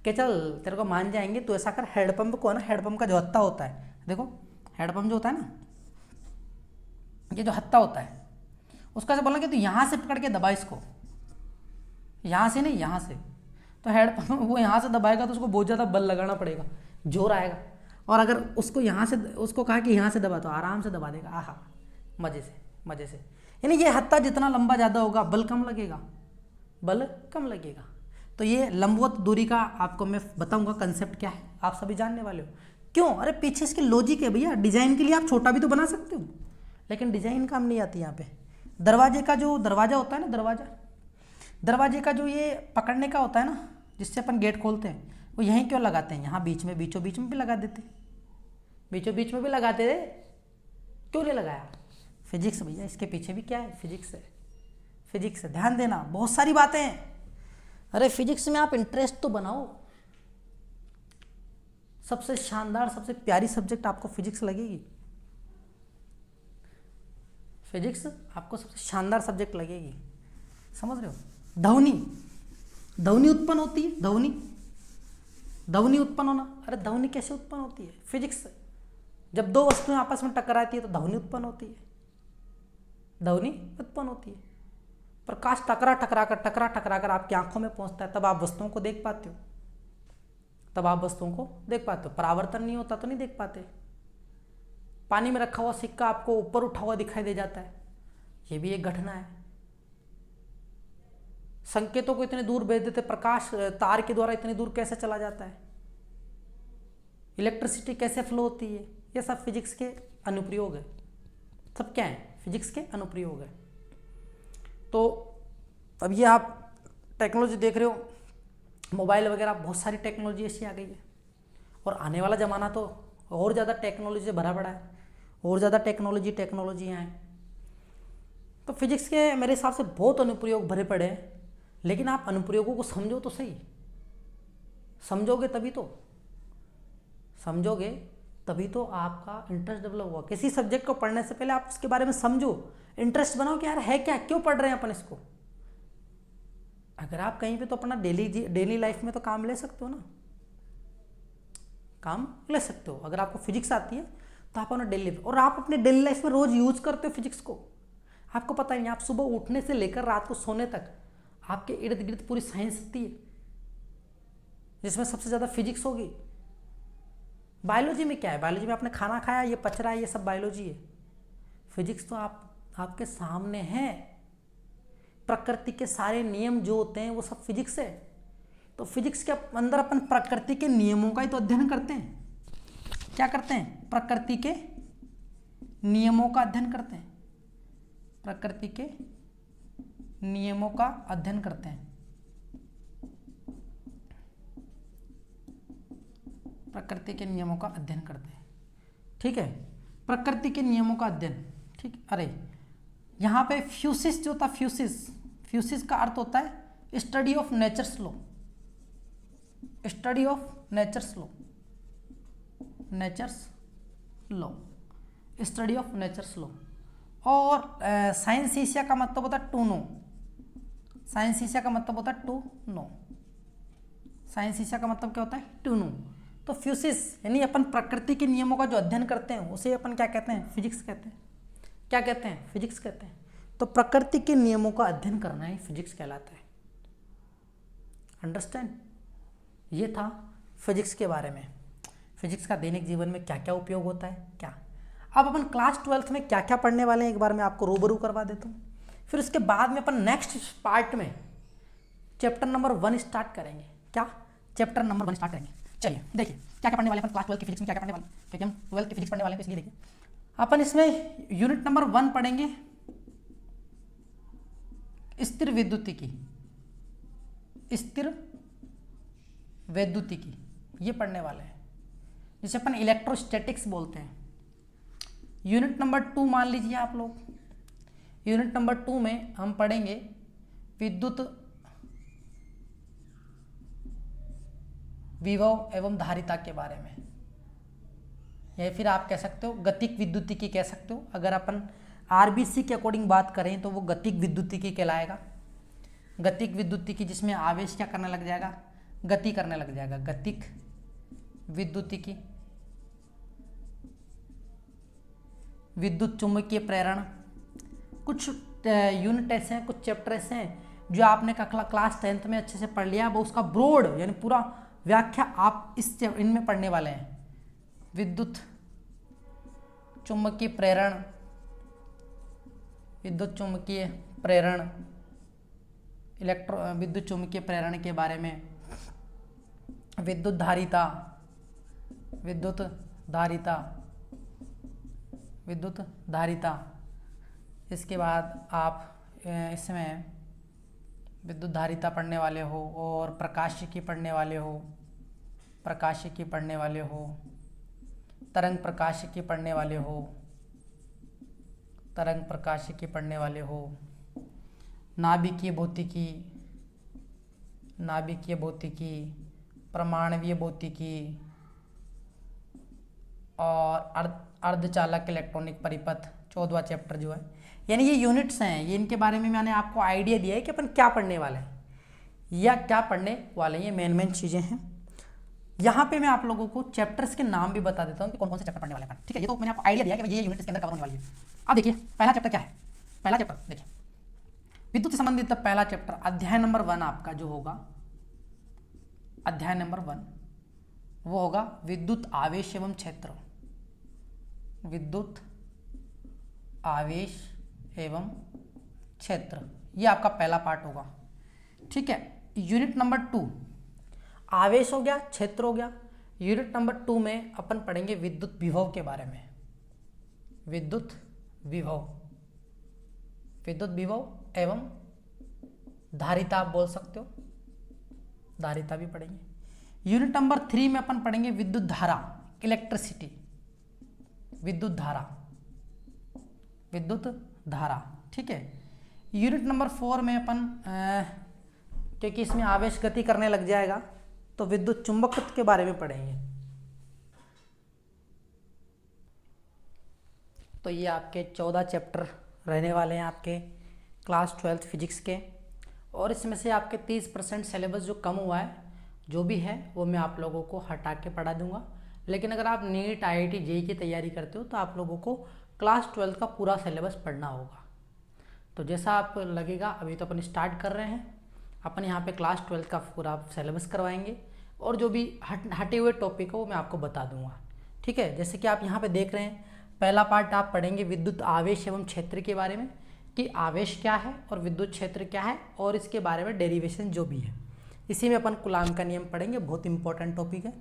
कि चल तेरे को मान जाएंगे, तो ऐसा कर, हेडपम्प को है ना, हेडपम्प का जो हत्ता होता है, देखो हेडपम्प जो होता है ना, ये जो हत्ता होता है, उसका से बोलना कि तू यहाँ से पकड़ के दबा इसको, यहाँ से नहीं, यहाँ से। तो हेडपम्प वो यहाँ से दबाएगा तो उसको बहुत ज़्यादा बल लगाना पड़ेगा, जोर आएगा। और अगर उसको यहाँ से, उसको कहा कि यहाँ से दबा, तो आराम से दबा देगा, आहा, मज़े से। यानी ये हत्ता जितना लंबा ज़्यादा होगा, बल कम लगेगा। तो ये लंबवत दूरी का आपको मैं बताऊंगा कंसेप्ट क्या है, आप सभी जानने वाले हो। क्यों? अरे पीछे इसकी लॉजिक है भैया। डिज़ाइन के लिए आप छोटा भी तो बना सकते हो, लेकिन डिज़ाइन काम नहीं आती यहाँ पे। दरवाजे का जो दरवाज़ा होता है ना, दरवाजे का जो ये पकड़ने का होता है ना, जिससे अपन गेट खोलते हैं, वो यहीं क्यों लगाते हैं? यहाँ बीचों बीच में भी लगा देते, क्यों नहीं लगाया? फिजिक्स भैया, इसके पीछे भी क्या है? फिजिक्स है। ध्यान देना, बहुत सारी बातें हैं। अरे फिजिक्स में आप इंटरेस्ट तो बनाओ। सबसे शानदार, सबसे प्यारी सब्जेक्ट आपको फिजिक्स लगेगी। फिजिक्स आपको सबसे शानदार सब्जेक्ट लगेगी, समझ रहे हो? ध्वनि उत्पन्न होती है, ध्वनि उत्पन्न होना। अरे ध्वनि कैसे उत्पन्न होती है? फिजिक्स से। जब दो वस्तुएं आपस में टकराती है तो ध्वनि उत्पन्न होती है, प्रकाश टकरा टकरा कर आपकी आंखों में पहुंचता है, तब आप वस्तुओं को देख पाते हो। परावर्तन नहीं होता तो नहीं देख पाते। पानी में रखा हुआ सिक्का आपको ऊपर उठा हुआ दिखाई दे जाता है, ये भी एक घटना है। संकेतों को इतने दूर भेज देते, प्रकाश तार के द्वारा इतनी दूर कैसे चला जाता है, इलेक्ट्रिसिटी कैसे फ्लो होती है, ये सब फिजिक्स के अनुप्रयोग है। सब क्या है? फिजिक्स के अनुप्रयोग है। तो अब ये आप टेक्नोलॉजी देख रहे हो, मोबाइल वगैरह, बहुत सारी टेक्नोलॉजी ऐसी आ गई है। और आने वाला ज़माना तो और ज़्यादा टेक्नोलॉजी से भरा पड़ा है, और ज़्यादा टेक्नोलॉजियाँ हैं। तो फिजिक्स के मेरे हिसाब से बहुत अनुप्रयोग भरे पड़े हैं, लेकिन आप अनुप्रयोगों को समझो तो सही। समझोगे तभी तो आपका इंटरेस्ट डेवलप हुआ। किसी सब्जेक्ट को पढ़ने से पहले आप उसके बारे में समझो, इंटरेस्ट बनाओ कि यार है क्या, क्यों पढ़ रहे हैं अपन इसको। अगर आप कहीं पे तो अपना डेली लाइफ में तो काम ले सकते हो ना, अगर आपको फिजिक्स आती है तो आप अपना डेली, और आप अपने डेली लाइफ में रोज यूज करते हो फिजिक्स को। आपको पता ही नहीं, आप सुबह उठने से लेकर रात को सोने तक आपके इर्द गिर्द पूरी साइंस होती है, जिसमें सबसे ज़्यादा फिजिक्स होगी। बायोलॉजी में क्या है? बायोलॉजी में आपने खाना खाया, ये पच रहा है, ये सब बायोलॉजी है। फिजिक्स तो आपके सामने है। प्रकृति के सारे नियम जो होते हैं वो सब फिजिक्स है। तो फिजिक्स के अंदर अपन प्रकृति के नियमों का ही तो अध्ययन करते हैं। क्या करते हैं? प्रकृति के नियमों का अध्ययन करते हैं। प्रकृति के नियमों का अध्ययन करते हैं। प्रकृति के नियमों का अध्ययन करते हैं, ठीक है। प्रकृति के नियमों का अध्ययन, ठीक। अरे यहाँ पे फ्यूसिस जो था, फ्यूसिस का अर्थ होता है study of nature's law, study of nature's law, study of nature's law. और साइंसिया का मतलब होता है टू नो, साइंसिया का मतलब होता है टू नो, साइंसिया का मतलब क्या होता है? To know. तो फ्यूसिस यानी अपन प्रकृति के नियमों का जो अध्ययन करते हैं उसे अपन क्या कहते हैं? फिजिक्स कहते हैं। क्या कहते हैं? फिजिक्स कहते हैं। तो प्रकृति के नियमों का अध्ययन करना ही फिजिक्स कहलाता है। अंडरस्टैंड। ये था फिजिक्स के बारे में, फिजिक्स का दैनिक जीवन में क्या क्या उपयोग होता है क्या। अब अपन क्लास 12th में क्या क्या पढ़ने वाले हैं एक बार मैं आपको रूबरू करवा देता हूँ। फिर उसके बाद में अपन नेक्स्ट पार्ट में चैप्टर नंबर 1 स्टार्ट करेंगे। क्या चैप्टर नंबर 1 स्टार्ट करेंगे। चलिए देखिए क्या क्या पढ़ने वाले हैं अपन क्लास 12 की फिजिक्स में, क्या क्या पढ़ने वाले हैं, क्योंकि हम 12th की फिजिक्स पढ़ने वाले हैं, तो इसलिए देखिए अपन इसमें यूनिट नंबर 1 पढ़ेंगे स्थिर विद्युतिकी, स्थिर वैद्युतिकी, ये पढ़ने वाले हैं जिसे अपन इलेक्ट्रोस्टैटिक्स बोलते हैं। यूनिट नंबर 2 मान लीजिए आप लोग, यूनिट नंबर 2 में हम पढ़ेंगे विद्युत विभव एवं धारिता के बारे में, या फिर आप कह सकते हो गतिक विद्युतिकी कह सकते हो। अगर अपन आरबीसी के अकॉर्डिंग बात करें तो वो गतिक विद्युतिकी कहलाएगा। गतिक विद्युतिकी जिसमें आवेश क्या करने लग जाएगा, गति करने लग जाएगा, गतिक विद्युतिकी। विद्युत चुंबकीय प्रेरण, कुछ यूनिट ऐसे हैं, कुछ चैप्टर ऐसे हैं जो आपने क्लास 10th में अच्छे से पढ़ लिया, वो उसका ब्रॉड यानी पूरा व्याख्या आप इनमें पढ़ने वाले हैं। विद्युत चुंबकीय प्रेरण, विद्युत चुंबकीय प्रेरण, विद्युत चुंबकीय प्रेरण के बारे में, विद्युत धारिता, विद्युत धारिता, विद्युत धारिता। इसके बाद आप इसमें विद्युत धारिता पढ़ने वाले हो और प्रकाशिकी पढ़ने वाले हो, प्रकाशिकी पढ़ने वाले हो, तरंग प्रकाशिकी पढ़ने वाले हो, तरंग प्रकाशिकी पढ़ने वाले हो, नाभिकीय भौतिकी, नाभिकीय भौतिकी, परमाणवीय भौतिकी और अर्धचालक इलेक्ट्रॉनिक परिपथ, 14वां चैप्टर जो है। यानी ये यूनिट्स हैं, ये इनके बारे में मैंने आपको आइडिया दिया है कि अपन क्या पढ़ने वाले हैं या क्या पढ़ने वाले हैं, ये मेन चीज़ें हैं। यहाँ पे मैं आप लोगों को चैप्टर्स के नाम भी बता देता हूँ कि कौन कौन से चैप्टर पढ़ने वाले हैं। ठीक है, ये तो मैंने आपको आइडिया दिया कि ये यूनिट इसके अंदर कवर होने वाली है। अब देखिए पहला चैप्टर क्या है। पहला चैप्टर देखिए विद्युत से संबंधित पहला चैप्टर अध्याय नंबर 1 आपका जो होगा, अध्याय नंबर 1 वो होगा विद्युत आवेश एवं क्षेत्र, विद्युत आवेश एवं क्षेत्र, ये आपका पहला पार्ट होगा। ठीक है, यूनिट नंबर 2 आवेश हो गया, क्षेत्र हो गया। यूनिट नंबर 2 में अपन पढ़ेंगे विद्युत विभव के बारे में, विद्युत विभव, विद्युत विभव एवं धारिता आप बोल सकते हो, धारिता भी पढ़ेंगे। यूनिट नंबर 3 में अपन पढ़ेंगे विद्युत धारा, इलेक्ट्रिसिटी, विद्युत धारा, विद्युत धारा। ठीक है, यूनिट नंबर 4 में अपन क्योंकि इसमें आवेश गति करने लग जाएगा तो विद्युत चुंबकत्व के बारे में पढ़ेंगे। तो ये आपके 14 चैप्टर रहने वाले हैं आपके क्लास 12th फिजिक्स के, और इसमें से आपके 30% सिलेबस जो कम हुआ है जो भी है वो मैं आप लोगों को हटा के पढ़ा दूंगा। लेकिन अगर आप नीट IIT JEE की तैयारी करते हो तो आप लोगों को क्लास 12 का पूरा सिलेबस पढ़ना होगा। तो जैसा आप लगेगा, अभी तो अपन स्टार्ट कर रहे हैं, अपन यहाँ पे क्लास 12 का पूरा सिलेबस करवाएंगे और जो भी हटे हुए टॉपिक है वो मैं आपको बता दूंगा। ठीक है, जैसे कि आप यहाँ पे देख रहे हैं, पहला पार्ट आप पढ़ेंगे विद्युत आवेश एवं क्षेत्र के बारे में कि आवेश क्या है और विद्युत क्षेत्र क्या है और इसके बारे में डेरिवेशन जो भी है। इसी में अपन कूलाम का नियम पढ़ेंगे, बहुत इंपॉर्टेंट टॉपिक है।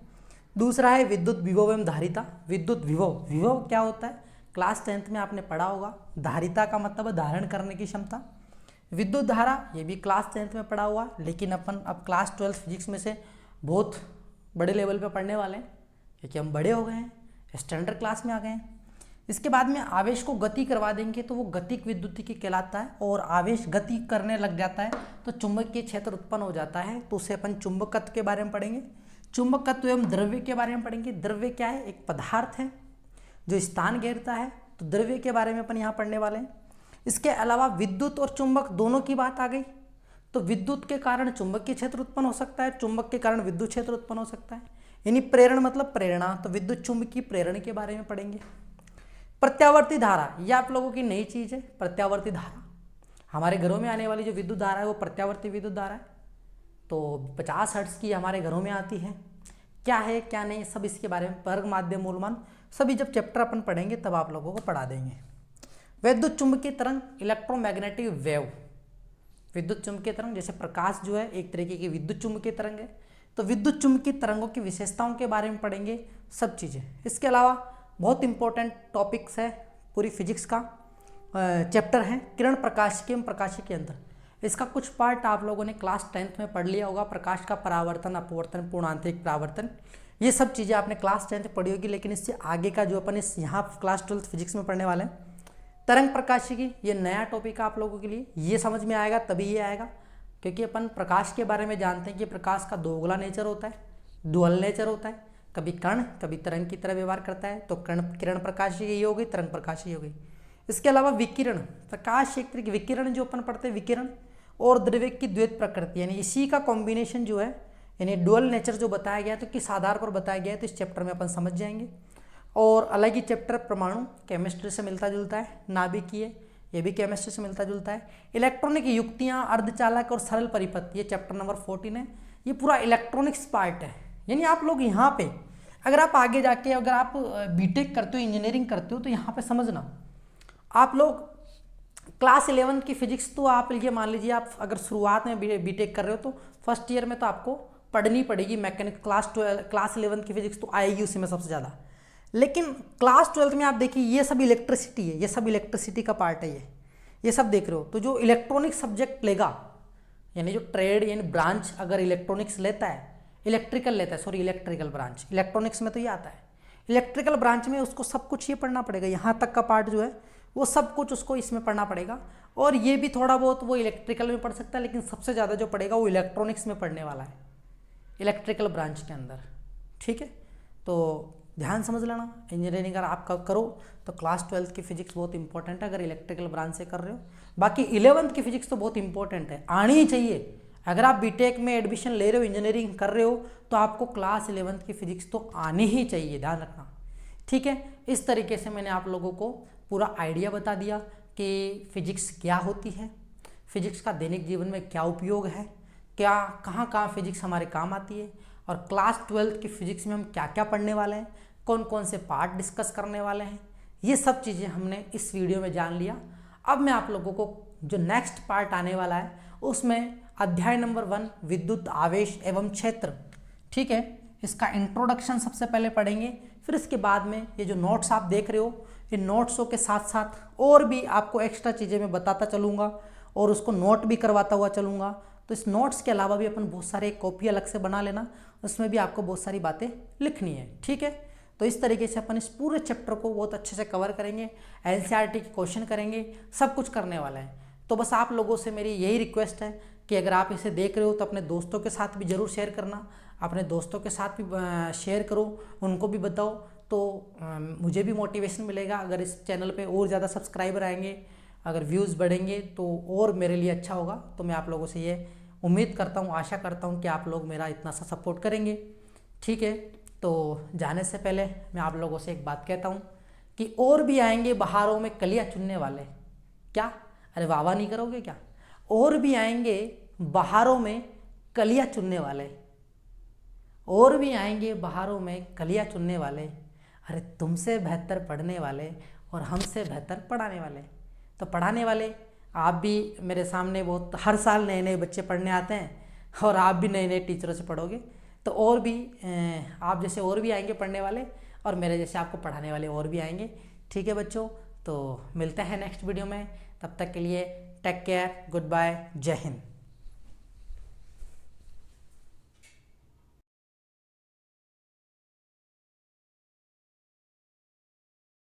दूसरा है विद्युत विभव एवं धारिता। विद्युत विभव, विभव क्या होता है क्लास 10th में आपने पढ़ा होगा। धारिता का मतलब है धारण करने की क्षमता। विद्युत धारा ये भी क्लास 10th में पढ़ा हुआ, लेकिन अपन अब क्लास 12 फिजिक्स में से बहुत बड़े लेवल पे पढ़ने वाले हैं क्योंकि हम बड़े हो गए हैं, स्टैंडर्ड क्लास में आ गए हैं। इसके बाद में आवेश को गति करवा देंगे तो वो गतिक विद्युतिकी कहलाता है, और आवेश गति करने लग जाता है तो चुंबकीय क्षेत्र उत्पन्न हो जाता है, तो उसे अपन चुंबकत्व के बारे में पढ़ेंगे। चुंबकत्व एवं द्रव्य के बारे में पढ़ेंगे। द्रव्य क्या है, एक पदार्थ है जो स्थान घेरता है, तो द्रव्य के बारे में अपन यहाँ पढ़ने वाले हैं। इसके अलावा विद्युत और चुंबक दोनों की बात आ गई, तो विद्युत के कारण चुंबकीय क्षेत्र उत्पन्न हो सकता है, चुंबक के कारण विद्युत क्षेत्र उत्पन्न हो सकता है। यानी प्रेरण मतलब प्रेरणा, तो विद्युत चुंबकीय प्रेरण के बारे में पढ़ेंगे। प्रत्यावर्ती धारा, ये आप लोगों की नई चीज़ है। प्रत्यावर्ती धारा हमारे घरों में आने वाली जो विद्युत धारा है वो प्रत्यावर्ती विद्युत धारा है। तो 50 हर्ट्ज़ की हमारे घरों में आती है, क्या है क्या नहीं सब इसके बारे में वर्ग माध्यम मूलमान सभी जब चैप्टर अपन पढ़ेंगे तब आप लोगों को पढ़ा देंगे। विद्युत चुंबकीय तरंग, इलेक्ट्रोमैग्नेटिक वेव। विद्युत चुंबकीय तरंग जैसे प्रकाश जो है एक तरीके की विद्युत चुंबकीय तरंग है, तो विद्युत चुंबकीय तरंगों की विशेषताओं के बारे में पढ़ेंगे सब चीज़ें। इसके अलावा बहुत इंपॉर्टेंट टॉपिक्स है, पूरी फिजिक्स का चैप्टर है किरण प्रकाशिकी एवं प्रकाशिकी अंतर। इसका कुछ पार्ट आप लोगों ने क्लास 10th में पढ़ लिया होगा, प्रकाश का परावर्तन, अपवर्तन, पूर्णांतरिक परावर्तन, ये सब चीज़ें आपने क्लास 10th में पढ़ी होगी। लेकिन इससे आगे का जो अपन इस यहाँ क्लास 12th फिजिक्स में पढ़ने वाले हैं, तरंग प्रकाशिकी, ये नया टॉपिक है आप लोगों के लिए, ये समझ में आएगा तभी ये आएगा, क्योंकि अपन प्रकाश के बारे में जानते हैं कि प्रकाश का दोगला नेचर होता है, डुअल नेचर होता है, कभी कण कभी तरंग की तरह व्यवहार करता है, तो किरण प्रकाशिकी ये हो गई, तरंग प्रकाशिकी हो गई। इसके अलावा विकिरण, प्रकाश एक तरह की विकिरण जो अपन पढ़ते हैं, विकिरण और द्रव्य की द्वैत प्रकृति, यानी इसी का कॉम्बिनेशन जो है, यानी डुअल नेचर जो बताया गया है, तो किस आधार पर बताया गया है, तो इस चैप्टर में अपन समझ जाएंगे। और अलग ही चैप्टर परमाणु, केमिस्ट्री से मिलता जुलता है, नाभिकीय, ये भी केमिस्ट्री से मिलता जुलता है। इलेक्ट्रॉनिक युक्तियाँ, अर्धचालक और सरल परिपथ, ये चैप्टर नंबर 14 है, ये पूरा इलेक्ट्रॉनिक्स पार्ट है। यानी आप लोग यहाँ पे अगर आप आगे जाके अगर आप बीटेक करते हो, इंजीनियरिंग करते हो, तो यहाँ पे समझना आप लोग क्लास 11 की फिजिक्स, तो आप ये मान लीजिए आप अगर शुरुआत में बीटेक कर रहे हो तो फर्स्ट ईयर में तो आपको पढ़नी पड़ेगी मैकेनिक, क्लास 11 की फिजिक्स तो आएगी उसी में सबसे ज़्यादा। लेकिन क्लास 12th में आप देखिए ये सब इलेक्ट्रिसिटी है, ये सब इलेक्ट्रिसिटी का पार्ट है, ये सब देख रहे हो। तो जो इलेक्ट्रॉनिक सब्जेक्ट लेगा, यानी जो ट्रेड यानी ब्रांच अगर इलेक्ट्रॉनिक्स लेता है, इलेक्ट्रिकल ब्रांच, इलेक्ट्रॉनिक्स में तो ये आता है, इलेक्ट्रिकल ब्रांच में उसको सब कुछ ये पढ़ना पड़ेगा, यहाँ तक का पार्ट जो है वो सब कुछ उसको इसमें पढ़ना पड़ेगा। और ये भी थोड़ा बहुत वो इलेक्ट्रिकल में पढ़ सकता है, लेकिन सबसे ज़्यादा जो पढ़ेगा वो इलेक्ट्रॉनिक्स में पढ़ने वाला है, इलेक्ट्रिकल ब्रांच के अंदर। ठीक है, तो ध्यान समझ लेना, इंजीनियरिंग अगर आप करो तो क्लास 12th की फिजिक्स बहुत इंपॉर्टेंट है अगर इलेक्ट्रिकल ब्रांच से कर रहे हो। बाकी 11th की फिजिक्स तो बहुत इंपॉर्टेंट है, आनी ही चाहिए। अगर आप बीटेक में एडमिशन ले रहे हो, इंजीनियरिंग कर रहे हो, तो आपको क्लास 11th की फिजिक्स तो आनी ही चाहिए, ध्यान रखना। ठीक है, इस तरीके से मैंने आप लोगों को पूरा आइडिया बता दिया कि फिजिक्स क्या होती है, फिजिक्स का दैनिक जीवन में क्या उपयोग है, क्या कहाँ कहाँ फिजिक्स हमारे काम आती है, और क्लास 12th की फिजिक्स में हम क्या क्या पढ़ने वाले हैं, कौन कौन से पार्ट डिस्कस करने वाले हैं, ये सब चीज़ें हमने इस वीडियो में जान लिया। अब मैं आप लोगों को जो नेक्स्ट पार्ट आने वाला है उसमें अध्याय नंबर 1 विद्युत आवेश एवं क्षेत्र, ठीक है, इसका इंट्रोडक्शन सबसे पहले पढ़ेंगे। फिर इसके बाद में ये जो नोट्स आप देख रहे हो, इन नोट्सों के साथ साथ और भी आपको एक्स्ट्रा चीज़ें मैं बताता चलूँगा और उसको नोट भी करवाता हुआ चलूँगा। तो इस नोट्स के अलावा भी अपन बहुत सारे कॉपी अलग से बना लेना, उसमें भी आपको बहुत सारी बातें लिखनी है। ठीक है, तो इस तरीके से अपन इस पूरे चैप्टर को बहुत अच्छे से कवर करेंगे, एनसीईआरटी के क्वेश्चन करेंगे, सब कुछ करने वाला है। तो बस आप लोगों से मेरी यही रिक्वेस्ट है कि अगर आप इसे देख रहे हो तो अपने दोस्तों के साथ भी ज़रूर शेयर करना, अपने दोस्तों के साथ भी शेयर करो, उनको भी बताओ, तो मुझे भी मोटिवेशन मिलेगा। अगर इस चैनल पे और ज़्यादा सब्सक्राइबर आएंगे, अगर व्यूज़ बढ़ेंगे तो और मेरे लिए अच्छा होगा। तो मैं आप लोगों से ये उम्मीद करता हूँ, आशा करता हूँ कि आप लोग मेरा इतना सा सपोर्ट करेंगे। ठीक है, तो जाने से पहले मैं आप लोगों से एक बात कहता हूँ कि और भी आएंगे बहारों में कलियाँ चुनने वाले। क्या, अरे वाह वाह नहीं करोगे क्या? और भी आएंगे बहारों में कलियाँ चुनने वाले, और भी आएंगे बहारों में कलियाँ चुनने वाले, अरे तुमसे बेहतर पढ़ने वाले और हमसे बेहतर पढ़ाने वाले। तो पढ़ाने वाले आप भी मेरे सामने बहुत, हर साल नए नए बच्चे पढ़ने आते हैं और आप भी नए नए टीचरों से पढ़ोगे, तो और भी आप जैसे और भी आएंगे पढ़ने वाले, और मेरे जैसे आपको पढ़ाने वाले और भी आएंगे। ठीक है बच्चों, तो मिलते हैं नेक्स्ट वीडियो में, तब तक के लिए टेक केयर, गुड बाय, जय हिंद।